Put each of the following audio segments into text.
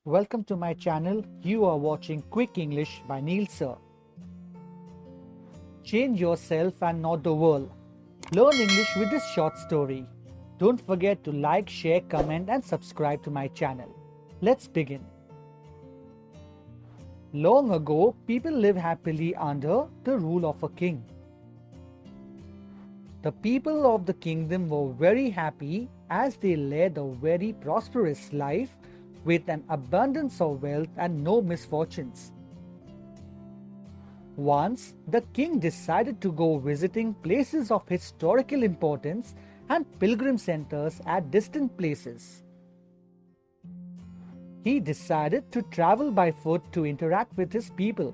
Welcome to my channel. You are watching Quick English by Neil Sir. Change yourself and not the world. Learn English with this short story. Don't forget to like, share, comment and subscribe to my channel. Let's begin. Long ago, people lived happily under the rule of a king. The people of the kingdom were very happy as they led a very prosperous life with an abundance of wealth and no misfortunes. Once, the king decided to go visiting places of historical importance and pilgrim centers at distant places. He decided to travel by foot to interact with his people.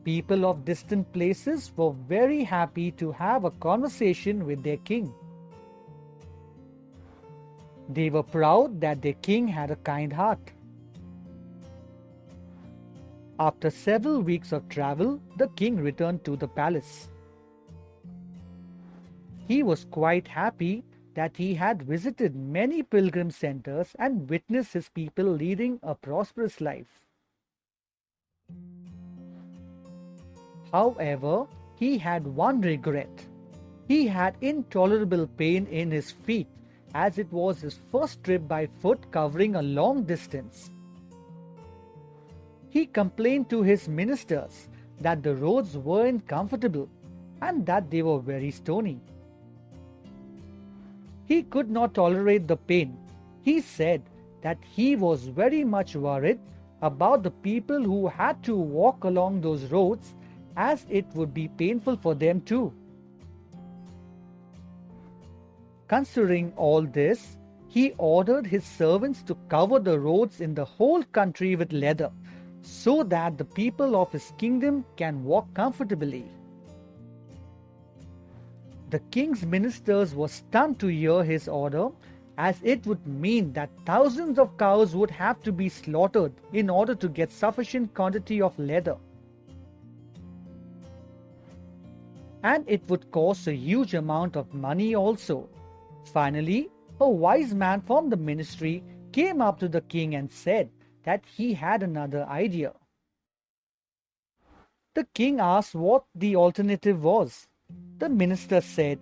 People of distant places were very happy to have a conversation with their king. They were proud that their king had a kind heart. After several weeks of travel, the king returned to the palace. He was quite happy that he had visited many pilgrim centers and witnessed his people leading a prosperous life. However, he had one regret. He had intolerable pain in his feet as it was his first trip by foot covering a long distance. He complained to his ministers that the roads weren't comfortable and that they were very stony. He could not tolerate the pain. He said that he was very much worried about the people who had to walk along those roads as it would be painful for them too. Considering all this, he ordered his servants to cover the roads in the whole country with leather, so that the people of his kingdom can walk comfortably. The king's ministers were stunned to hear his order, as it would mean that thousands of cows would have to be slaughtered in order to get sufficient quantity of leather. And it would cost a huge amount of money also. Finally, a wise man from the ministry came up to the king and said that he had another idea. The king asked what the alternative was. The minister said,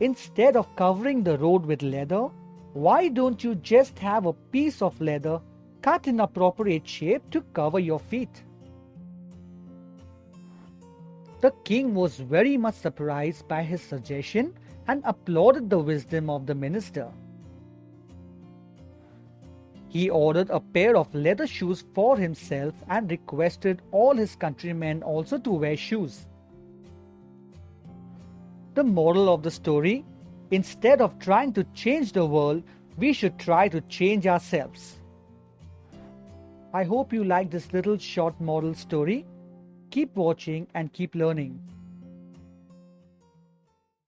"Instead of covering the road with leather, why don't you just have a piece of leather cut in appropriate shape to cover your feet?" The king was very much surprised by his suggestion and applauded the wisdom of the minister. He ordered a pair of leather shoes for himself and requested all his countrymen also to wear shoes. The moral of the story: instead of trying to change the world, we should try to change ourselves. I hope you like this little short moral story. Keep watching and keep learning.